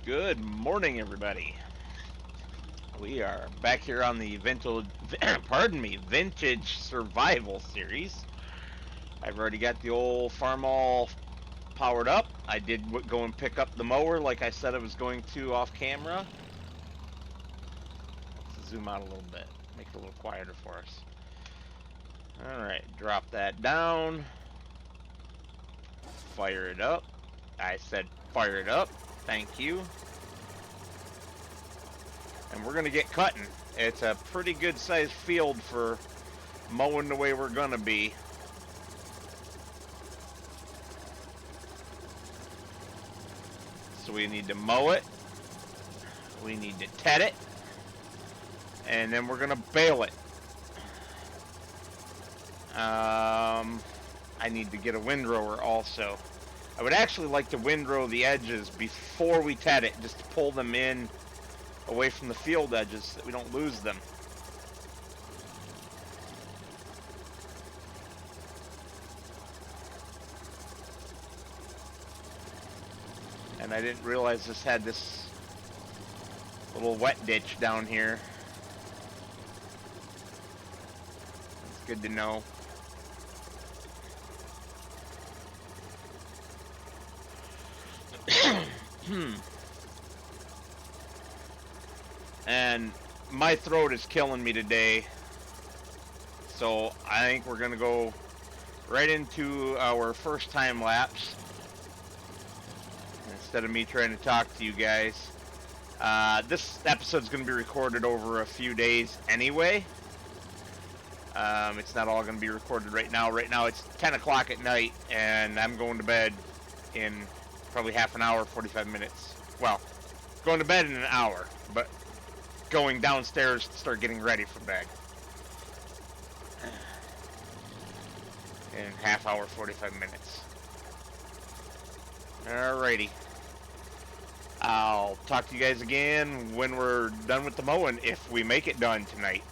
Good morning, everybody. We are back here on the vintage survival series. I've already got the old farm all powered up. I did go and pick up the mower like I said I was going to off camera. Let's zoom out a little bit, make it a little quieter for us. Alright, drop that down. Fire it up. I said fire it up. Thank you. And we're gonna get cutting. It's a pretty good sized field for mowing the way we're gonna be. So we need to mow it, we need to ted it, and then we're gonna bale it. I need to get a windrower also. I would actually like to windrow the edges before we ted it, just to pull them in away from the field edges so that we don't lose them. And I didn't realize this had this little wet ditch down here. It's good to know. And my throat is killing me today, so I think we're gonna go right into our first time lapse instead of me trying to talk to you guys. This episode's gonna be recorded over a few days anyway. It's not all gonna be recorded right now. Right now it's 10 o'clock at night and I'm going to bed in probably half an hour, 45 minutes. Well, going to bed in an hour, but going downstairs to start getting ready for bed in half hour, 45 minutes. Alrighty. I'll talk to you guys again when we're done with the mowing, if we make it done tonight.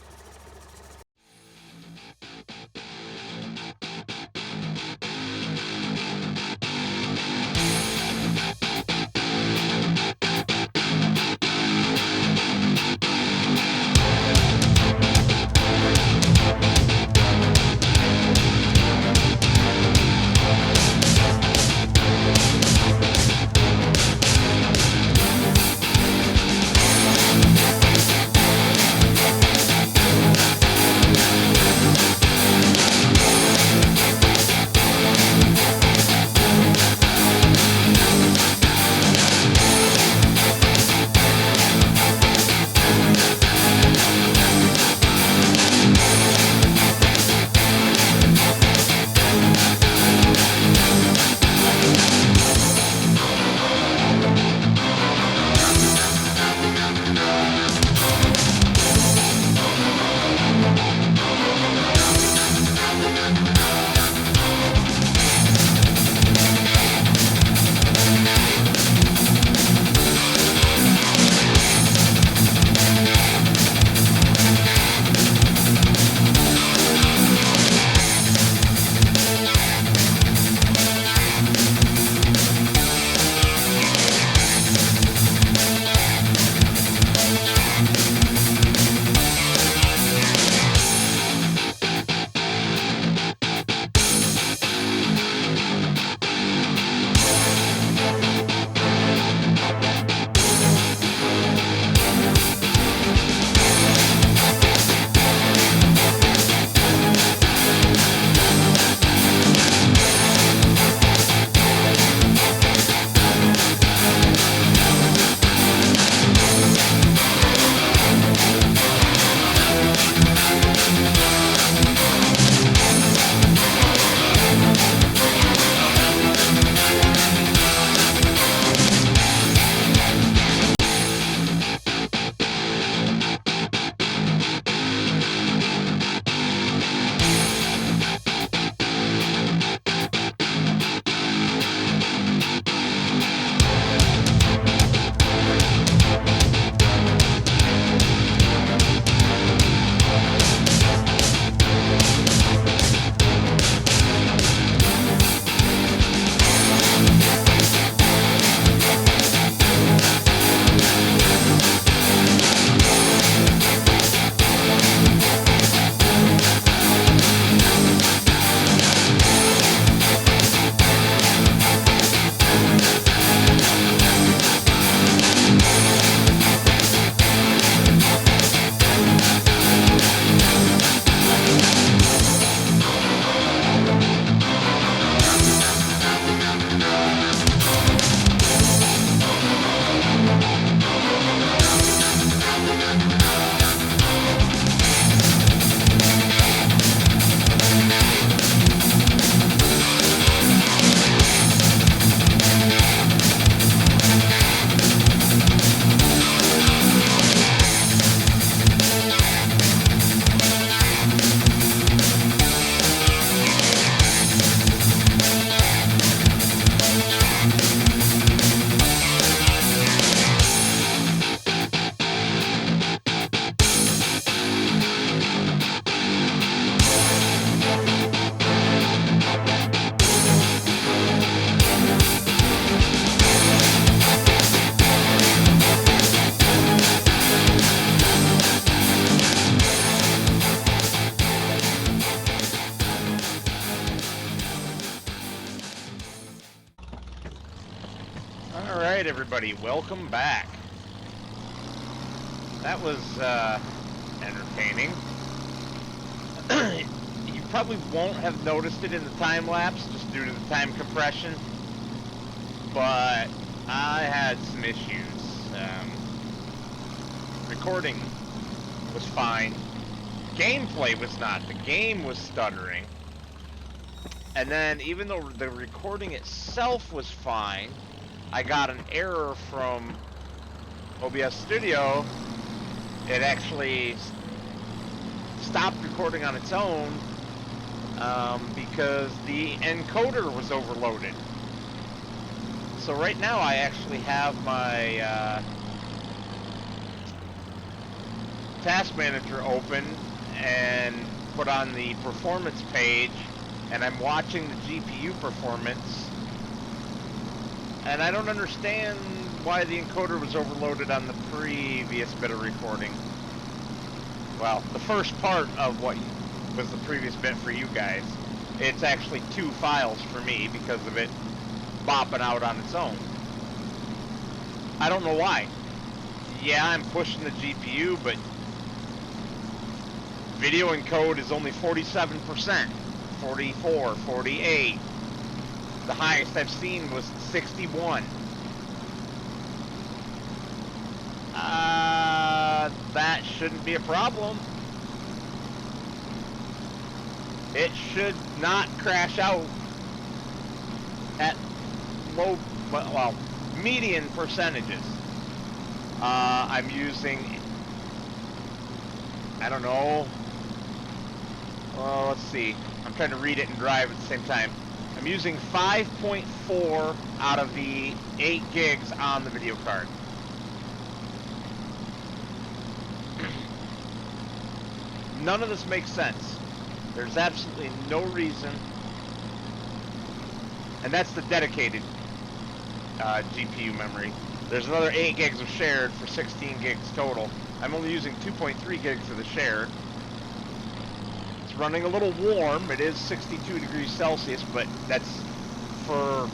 Alright, everybody, welcome back. That was entertaining. You probably won't have noticed it in the time lapse just due to the time compression, but I had some issues. Recording was fine. Gameplay was not. The game was stuttering. And then, even though the recording itself was fine, I got an error from OBS Studio. It actually stopped recording on its own because the encoder was overloaded. So right now I actually have my task manager open and put on the performance page, and I'm watching the GPU performance, and I don't understand why the encoder was overloaded on the previous bit of recording. Well, the first part of what was the previous bit for you guys. It's actually 2 files for me because of it bopping out on its own. I don't know why. Yeah, I'm pushing the GPU, but video encode is only 47%, 44, 48. The highest I've seen was 61. That shouldn't be a problem. It should not crash out at low, well, median percentages. I'm using, I don't know, let's see, I'm trying to read it and drive at the same time. I'm using 5.4 out of the 8 gigs on the video card. None of this makes sense. There's absolutely no reason. And that's the dedicated GPU memory. There's another 8 gigs of shared for 16 gigs total. I'm only using 2.3 gigs of the shared. It's running a little warm. It is 62 degrees Celsius, but that's for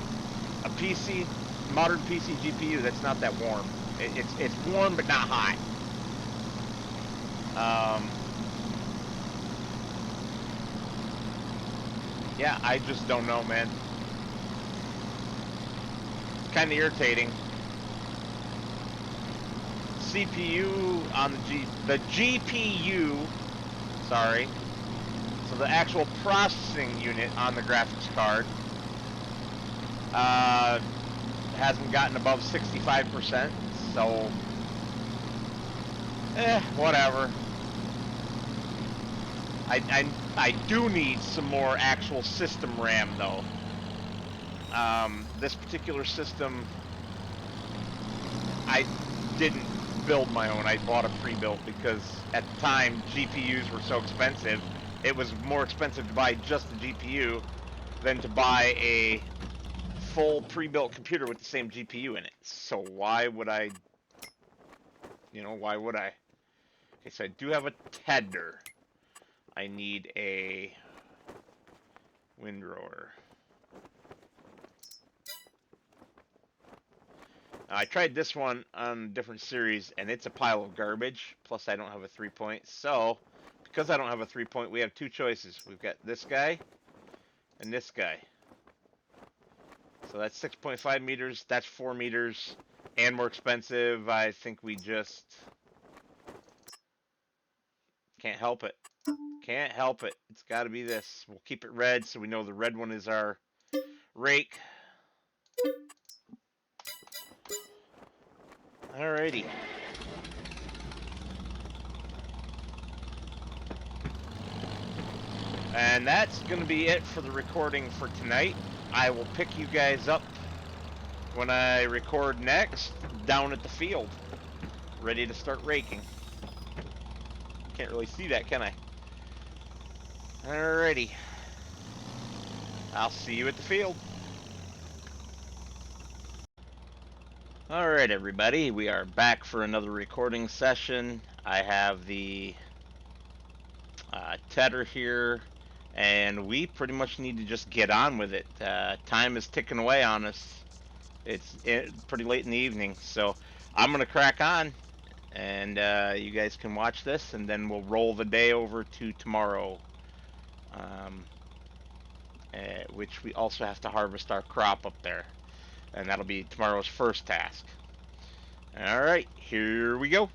a PC, modern PC GPU, that's not that warm. It's warm but not hot. Yeah, I just don't know, man. Kind of irritating. CPU on the GPU, sorry. So the actual processing unit on the graphics card hasn't gotten above 65%, so whatever. I do need some more actual system RAM though. This particular system, I didn't build my own. I bought a pre-built because at the time GPUs were so expensive. It was more expensive to buy just the GPU than to buy a full pre-built computer with the same GPU in it. So why would I, why would I? Okay, so I do have a tether. I need a windrower. I tried this one on a different series, and it's a pile of garbage. Plus, I don't have a 3-point. So, because I don't have a 3-point, we have 2 choices. We've got this guy and this guy. So that's 6.5 meters. That's 4 meters and more expensive. I think we just can't help it. Can't help it. It's got to be this. We'll keep it red so we know the red one is our rake. Alrighty. And that's going to be it for the recording for tonight. I will pick you guys up when I record next down at the field, ready to start raking. Can't really see that, can I? Alrighty. I'll see you at the field. Alright, everybody. We are back for another recording session. I have the tether here, and we pretty much need to just get on with it. Time is ticking away on us. It's pretty late in the evening, so I'm gonna crack on, and you guys can watch this, and then we'll roll the day over to tomorrow, um, which we also have to harvest our crop up there, and that'll be tomorrow's first task. All right, here we go.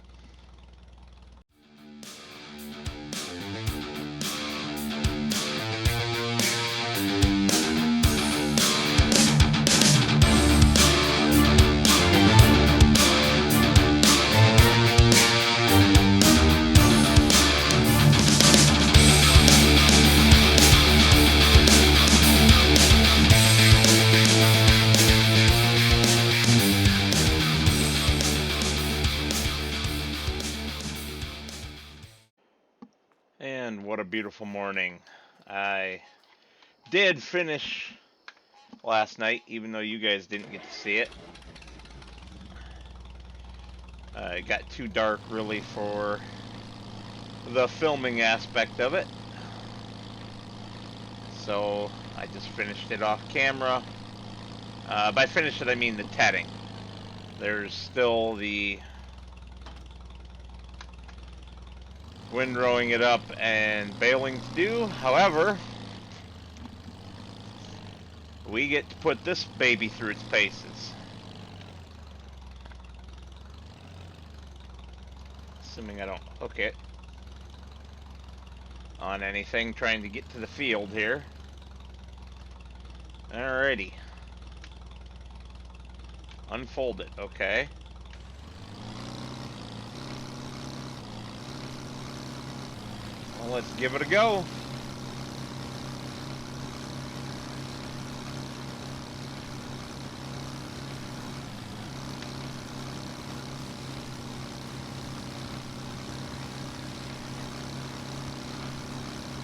And what a beautiful morning. I did finish last night, even though you guys didn't get to see it. It got too dark, really, for the filming aspect of it. So I just finished it off camera. By finish it, I mean the tetting. There's still the windrowing it up and baling to do. However, we get to put this baby through its paces. Assuming I don't hook it on anything trying to get to the field here. Alrighty. Unfold it, okay. Well, let's give it a go.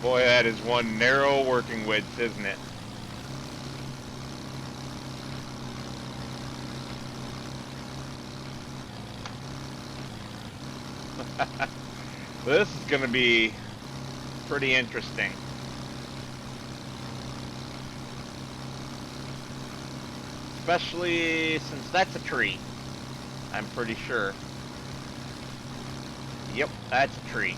Boy, that is one narrow working width, isn't it? This is going to be pretty interesting. Especially since that's a tree, I'm pretty sure. Yep, that's a tree.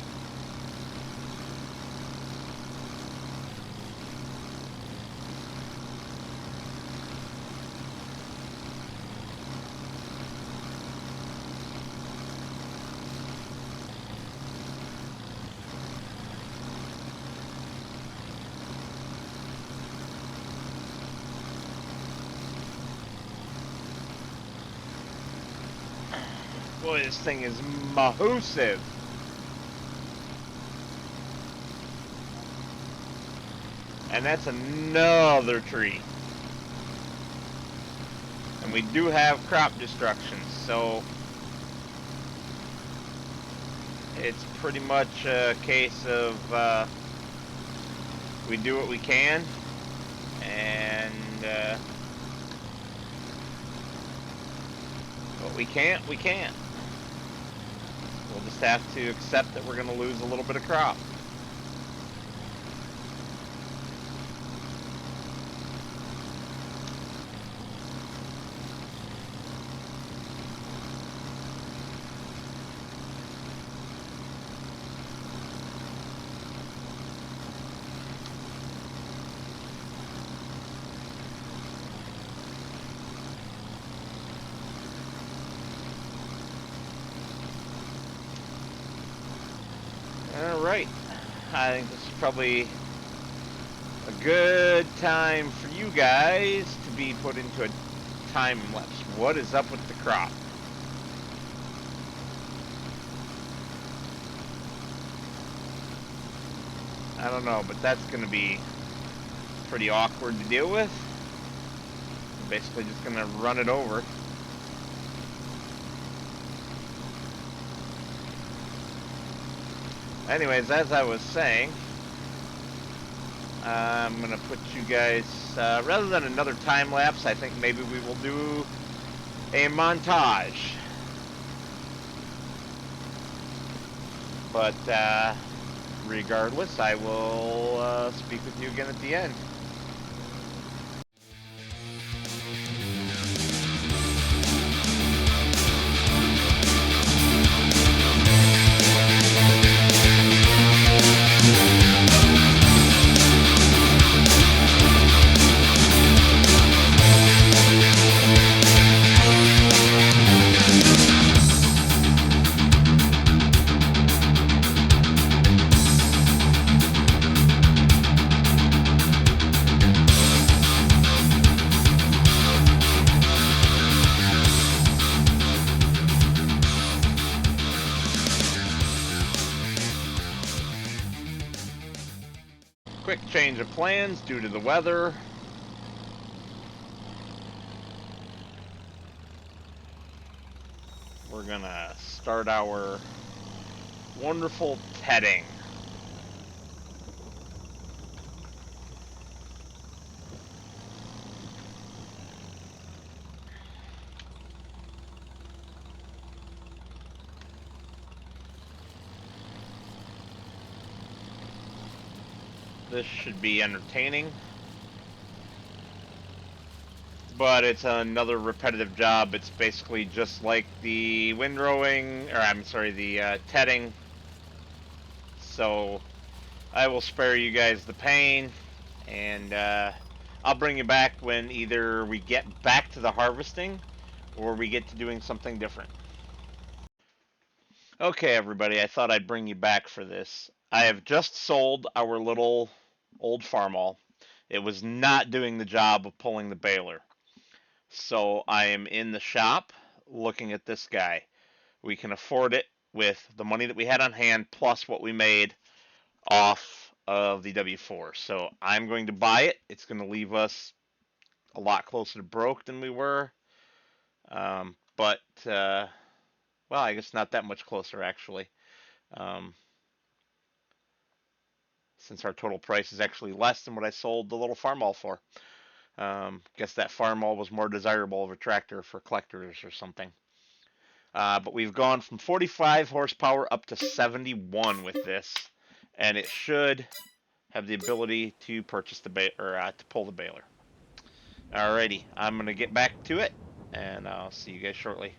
Boy, this thing is massive. And that's another tree. And we do have crop destruction, so it's pretty much a case of we do what we can, and what we can't, we can't. We'll just have to accept that we're going to lose a little bit of crop. Alright, I think this is probably a good time for you guys to be put into a time lapse. What is up with the crop? I don't know, but that's going to be pretty awkward to deal with. I'm basically just going to run it over. Anyways, as I was saying, I'm going to put you guys, rather than another time lapse, I think maybe we will do a montage. But regardless, I will speak with you again at the end. Quick change of plans due to the weather. We're gonna start our wonderful tedding. This should be entertaining. But it's another repetitive job. It's basically just like the windrowing, or I'm sorry, the tedding. So I will spare you guys the pain, and I'll bring you back when either we get back to the harvesting or we get to doing something different. Okay, everybody, I thought I'd bring you back for this. I have just sold our little old farmall. It was not doing the job of pulling the baler. So I am in the shop looking at this guy. We can afford it with the money that we had on hand plus what we made off of the W4. So I'm going to buy it. It's going to leave us a lot closer to broke than we were. But, well, I guess not that much closer actually. Um, since our total price is actually less than what I sold the little farm all for. Guess that farm all was more desirable of a tractor for collectors or something. But we've gone from 45 horsepower up to 71 with this, and it should have the ability to purchase the to pull the baler. Alrighty, I'm gonna get back to it, and I'll see you guys shortly.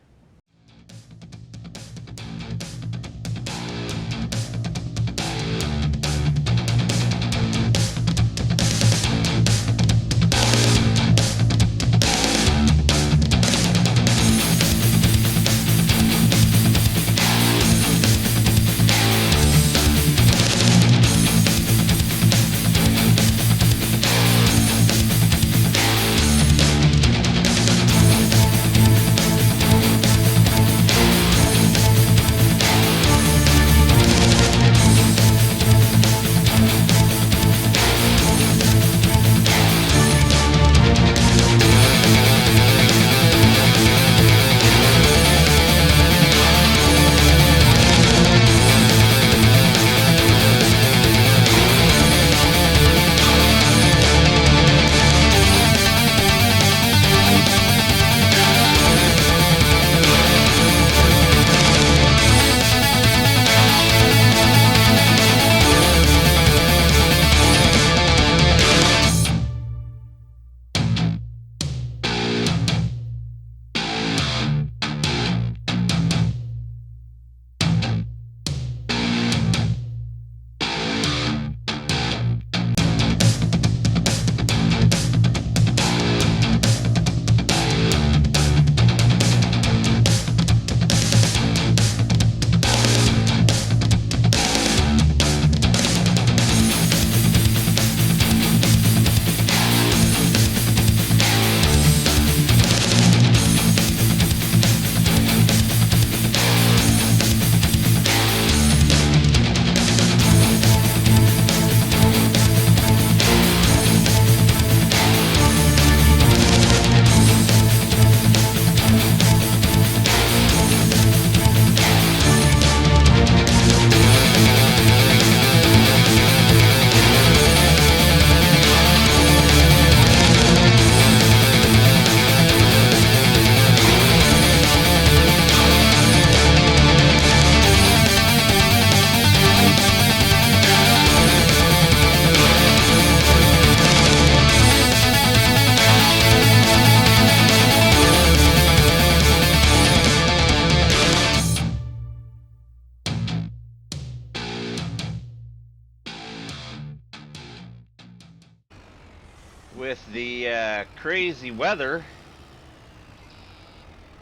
With the crazy weather,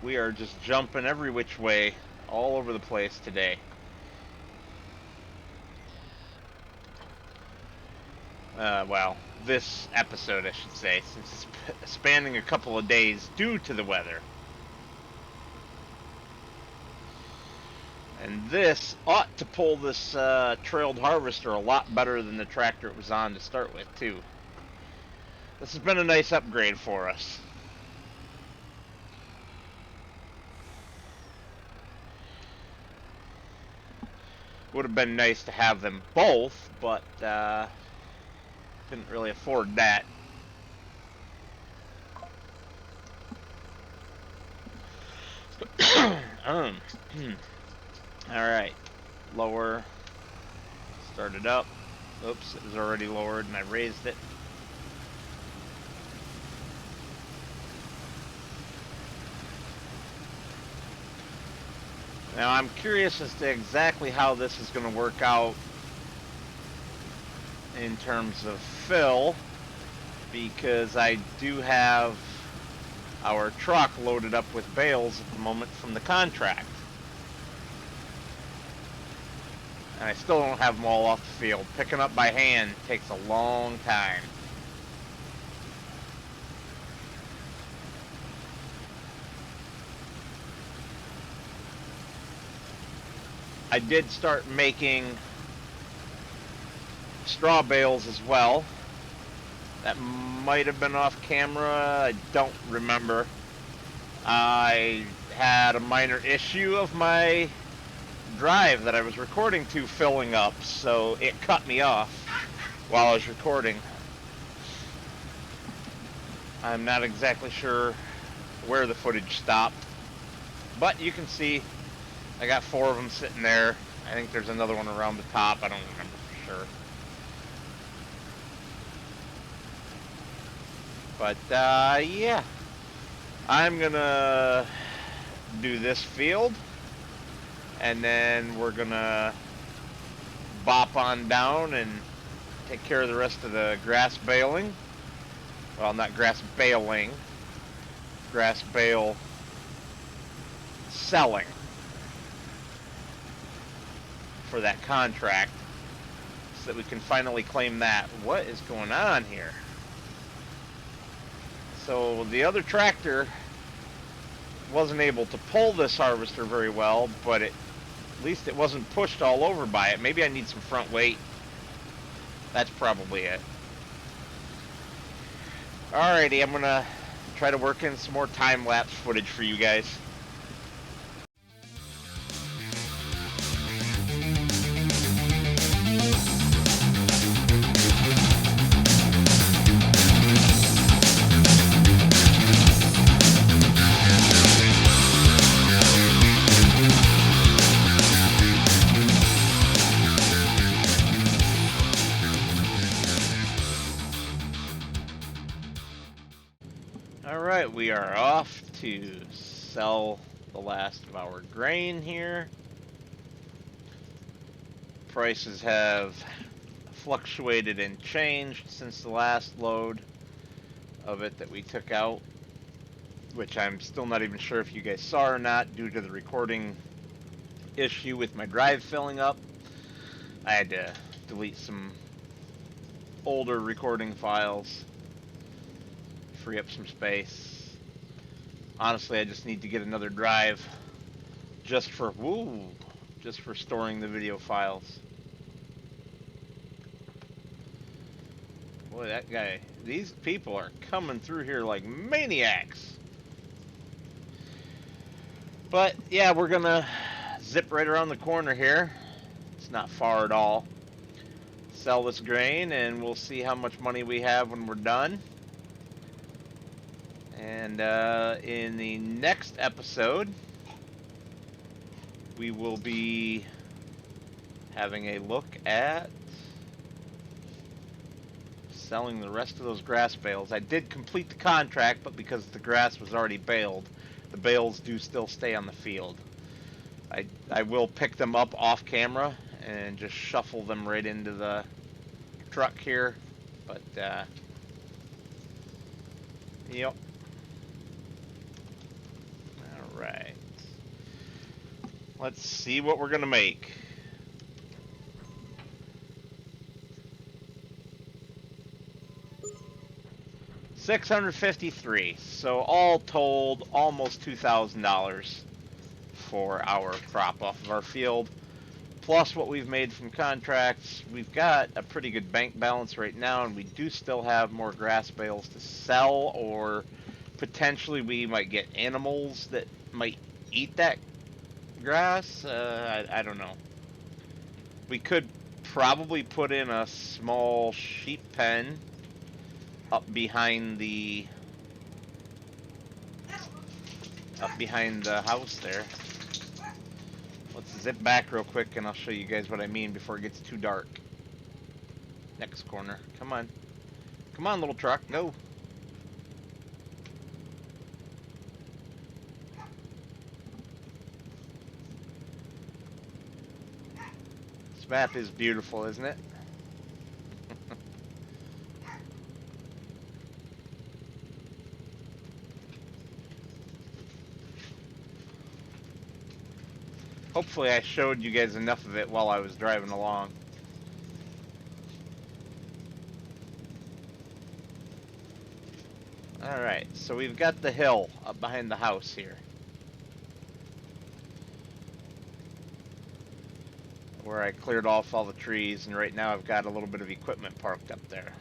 we are just jumping every which way, all over the place today. Well, this episode, I should say, since it's spanning a couple of days due to the weather. And this ought to pull this trailed harvester a lot better than the tractor it was on to start with, too. This has been a nice upgrade for us. Would have been nice to have them both, but couldn't really afford that. Alright, lower, start it up. Oops, it was already lowered and I raised it. Now I'm curious as to exactly how this is going to work out in terms of fill, because I do have our truck loaded up with bales at the moment from the contract. And I still don't have them all off the field. Picking up by hand takes a long time. I did start making straw bales as well. That might have been off camera, I don't remember. I had a minor issue of my drive that I was recording to filling up, so it cut me off while I was recording. I'm not exactly sure where the footage stopped, but you can see I got 4 of them sitting there. I think there's another one around the top, I don't remember for sure. But yeah, I'm gonna do this field, and then we're gonna bop on down and take care of the rest of the grass baling. Well, not grass baling, grass bale selling for that contract, so that we can finally claim that. What is going on here? So the other tractor wasn't able to pull this harvester very well, but at least it wasn't pushed all over by it. Maybe I need some front weight. That's probably it. Alrighty, I'm gonna try to work in some more time-lapse footage for you guys. Alright, we are off to sell the last of our grain here. Prices have fluctuated and changed since the last load of it that we took out, which I'm still not even sure if you guys saw or not due to the recording issue with my drive filling up. I had to delete some older recording files, free up some space. Honestly, I just need to get another drive just for storing the video files. Boy, that guy, these people are coming through here like maniacs. But yeah, we're gonna zip right around the corner here. It's not far at all. Sell this grain and we'll see how much money we have when we're done. And in the next episode, we will be having a look at selling the rest of those grass bales. I did complete the contract, but because the grass was already baled, the bales do still stay on the field. I will pick them up off camera and just shuffle them right into the truck here, but yep. Alright. Let's see what we're gonna make. $653. So all told, almost $2,000 for our crop off of our field. Plus what we've made from contracts, we've got a pretty good bank balance right now, and we do still have more grass bales to sell, or potentially we might get animals that might eat that grass. I don't know. We could probably put in a small sheep pen up behind the house there. Let's zip back real quick and I'll show you guys what I mean before it gets too dark. Next corner. Come on. Come on, little truck. Go. This map is beautiful, isn't it? Hopefully I showed you guys enough of it while I was driving along. Alright, so we've got the hill up behind the house here, where I cleared off all the trees, and right now I've got a little bit of equipment parked up there.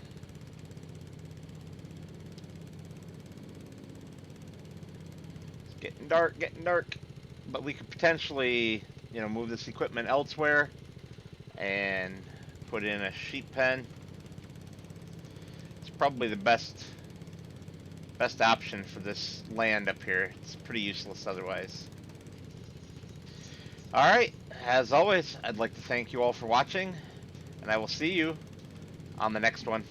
It's getting dark, but we could potentially, you know, move this equipment elsewhere and put in a sheep pen. It's probably the best option for this land up here. It's pretty useless otherwise. Alright, as always, I'd like to thank you all for watching, and I will see you on the next one.